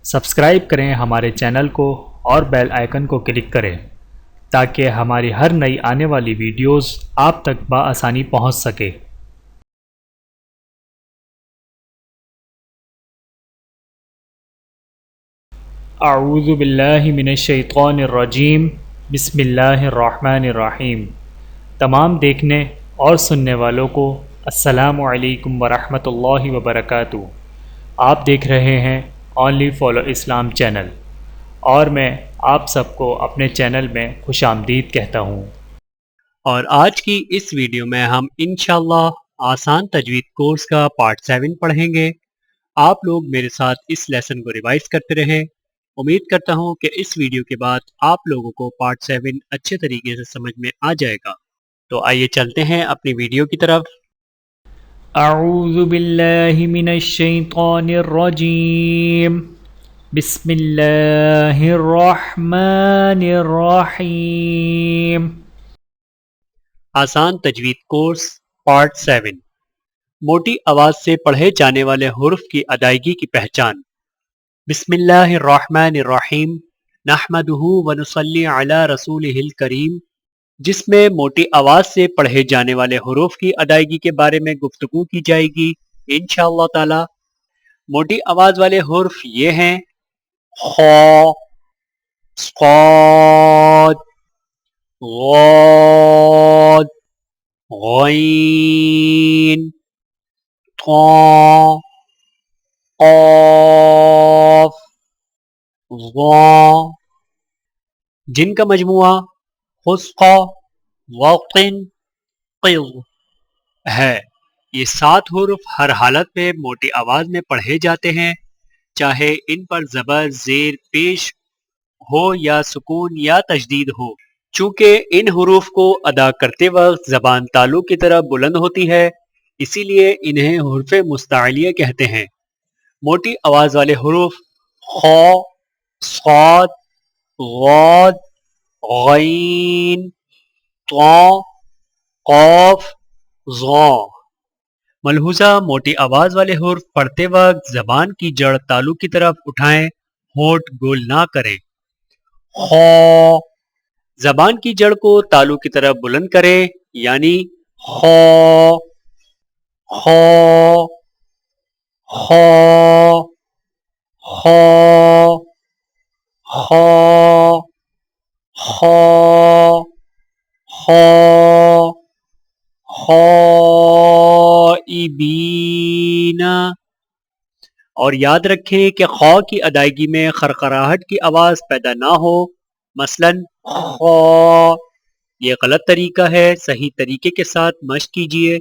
Subscribe کریں ہمارے channel کو اور بیل آئیکن کو کلک کریں تاکہ ہماری ہر نئی آنے والی ویڈیوز آپ تک بآسانی پہنچ سکے۔ اعوذ باللہ من الشیطان الرجیم، بسم اللہ الرحمن الرحیم۔ تمام دیکھنے اور سننے والوں کو السلام علیکم ورحمۃ اللہ وبرکاتہ۔ آپ دیکھ رہے ہیں اونلی فالو اسلام چینل، اور میں آپ سب کو اپنے چینل میں خوش آمدید کہتا ہوں۔ اور آج کی اس ویڈیو میں ہم انشاءاللہ آسان تجوید کورس کا پارٹ 7 پڑھیں گے۔ آپ لوگ میرے ساتھ اس لیسن کو ریوائز کرتے رہیں۔ امید کرتا ہوں کہ اس ویڈیو کے بعد آپ لوگوں کو پارٹ 7 اچھے طریقے سے سمجھ میں آ جائے گا۔ تو آئیے چلتے ہیں اپنی ویڈیو کی طرف۔ اعوذ باللہ من الشیطان الرجیم، بسم اللہ الرحمن الرحیم۔ آسان تجوید کورس پارٹ 7، موٹی آواز سے پڑھے جانے والے حروف کی ادائیگی کی پہچان۔ بسم اللہ الرحمن الرحیم، نحمدہ ونصلی علی رسولہ الکریم، جس میں موٹی آواز سے پڑھے جانے والے حروف کی ادائیگی کے بارے میں گفتگو کی جائے گی انشاءاللہ تعالی۔ موٹی آواز والے حروف یہ ہیں: خ، صاد، غاد، غین، طا، قاف، ظا، جن کا مجموعہ خسق، وقن، قض ہے۔ یہ 7 حروف ہر حالت میں موٹی آواز میں پڑھے جاتے ہیں، چاہے ان پر زبر، زیر پیش ہو یا سکون یا تشدید ہو۔ چونکہ ان حروف کو ادا کرتے وقت زبان تالو کی طرف بلند ہوتی ہے، اسی لیے انہیں حروف مستعلیہ کہتے ہیں۔ موٹی آواز والے حروف خ، صاد، غاد، غین، طا، قاف، ظا۔ ملحوظہ: موٹی آواز والے حروف پڑھتے وقت زبان کی جڑ تالو کی طرف اٹھائیں، ہونٹ گول نہ کریں۔ خ، زبان کی جڑ کو تالو کی طرف بلند کریں، یعنی خ، خ، خ، خ، خ، خ، خ، خائبین۔ اور یاد رکھیں کہ خ کی ادائیگی میں خرخراہٹ کی آواز پیدا نہ ہو، مثلا خ۔ یہ غلط طریقہ ہے، صحیح طریقے کے ساتھ مشق کیجیے۔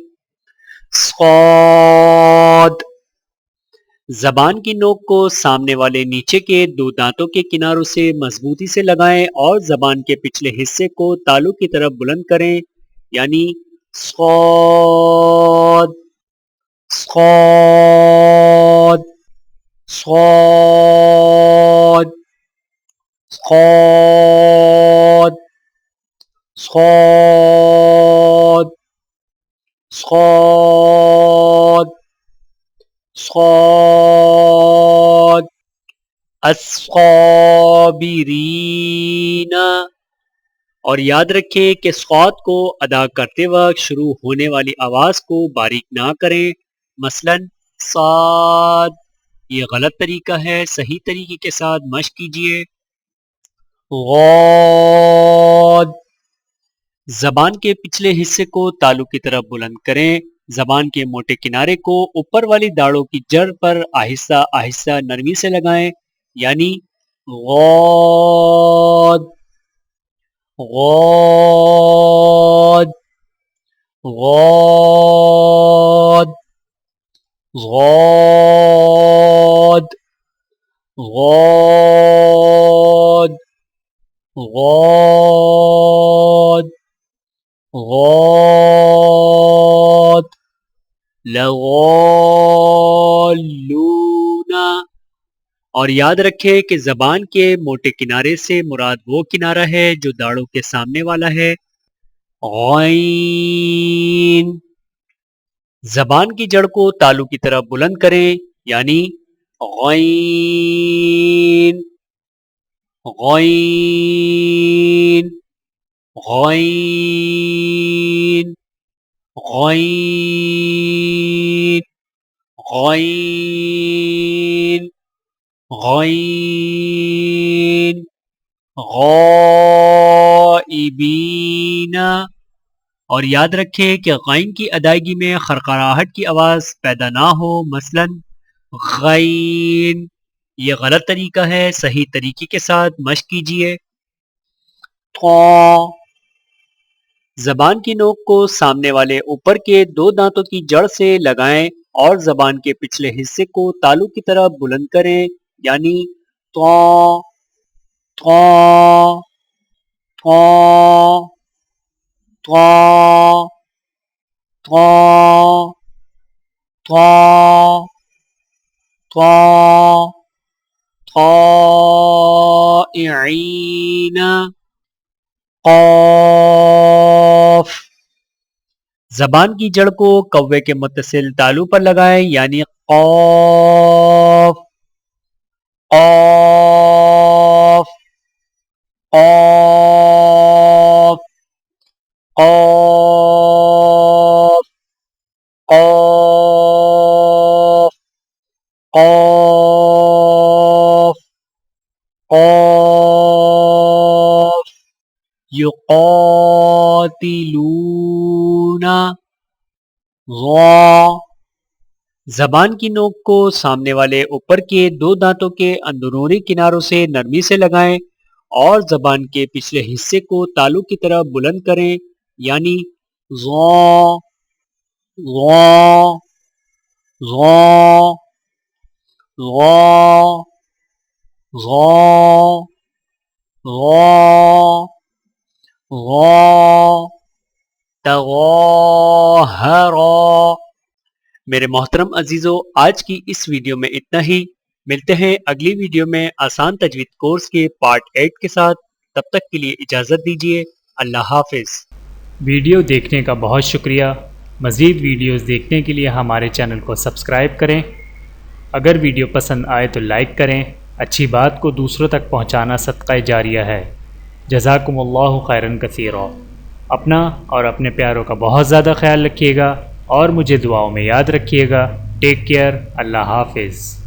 صاد، زبان کی نوک کو سامنے والے نیچے کے 2 دانتوں کے کناروں سے مضبوطی سے لگائیں اور زبان کے پچھلے حصے کو تالو کی طرف بلند کریں، یعنی صاد، صاد، صاد، صاد، صاد، صاد، صاد، الصابرین۔ اور یاد رکھیں کہ صاد کو ادا کرتے وقت شروع ہونے والی آواز کو باریک نہ کریں، مثلا صاد۔ یہ غلط طریقہ ہے، صحیح طریقے کے ساتھ مشق کیجیے۔ غاد، زبان کے پچھلے حصے کو تالو کی طرف بلند کریں، زبان کے موٹے کنارے کو اوپر والی داڑوں کی جڑ پر آہستہ آہستہ نرمی سے لگائیں، یعنی غاد، غاد، غاد، غاد، غاد، غاد، غاد، لغالون۔ اور یاد رکھیں کہ زبان کے موٹے کنارے سے مراد وہ کنارہ ہے جو داڑوں کے سامنے والا ہے۔ غین، زبان کی جڑ کو تالو کی طرف بلند کریں، یعنی غین غین غین غین غین غین غائبین، اور یاد رکھیں کہ غین کی ادائیگی میں خرخراہٹ کی آواز پیدا نہ ہو، مثلا غین۔ یہ غلط طریقہ ہے، صحیح طریقے کے ساتھ مشق کیجئے۔ زبان کی نوک کو سامنے والے اوپر کے 2 دانتوں کی جڑ سے لگائیں اور زبان کے پچھلے حصے کو تالو کی طرح بلند کریں، یعنی تو تو تو تو تو تو تو طائعین قاف۔ زبان کی جڑ کو کوے کے متصل تالو پر لگائیں، یعنی قاف قاف قاف قاف قاف قاف قاف یقاتلون ضا۔ زبان کی نوک کو سامنے والے اوپر کے 2 دانتوں کے اندرونی کناروں سے نرمی سے لگائیں اور زبان کے پچھلے حصے کو تالو کی طرح بلند کریں، یعنی ضا ضا ضا ضا ضا ضا ضا تظاہرا۔ میرے محترم عزیزو، آج کی اس ویڈیو میں اتنا ہی۔ ملتے ہیں اگلی ویڈیو میں آسان تجوید کورس کے پارٹ 8 کے ساتھ۔ تب تک کے لیے اجازت دیجیے، اللہ حافظ۔ ویڈیو دیکھنے کا بہت شکریہ۔ مزید ویڈیوز دیکھنے کے لیے ہمارے چینل کو سبسکرائب کریں۔ اگر ویڈیو پسند آئے تو لائک کریں۔ اچھی بات کو دوسروں تک پہنچانا صدقہ جاریہ ہے۔ جزاکم اللہ خیرا کثیرا۔ اپنا اور اپنے پیاروں کا بہت زیادہ خیال رکھیے گا اور مجھے دعاؤں میں یاد رکھیے گا۔ ٹیک کیئر، اللہ حافظ۔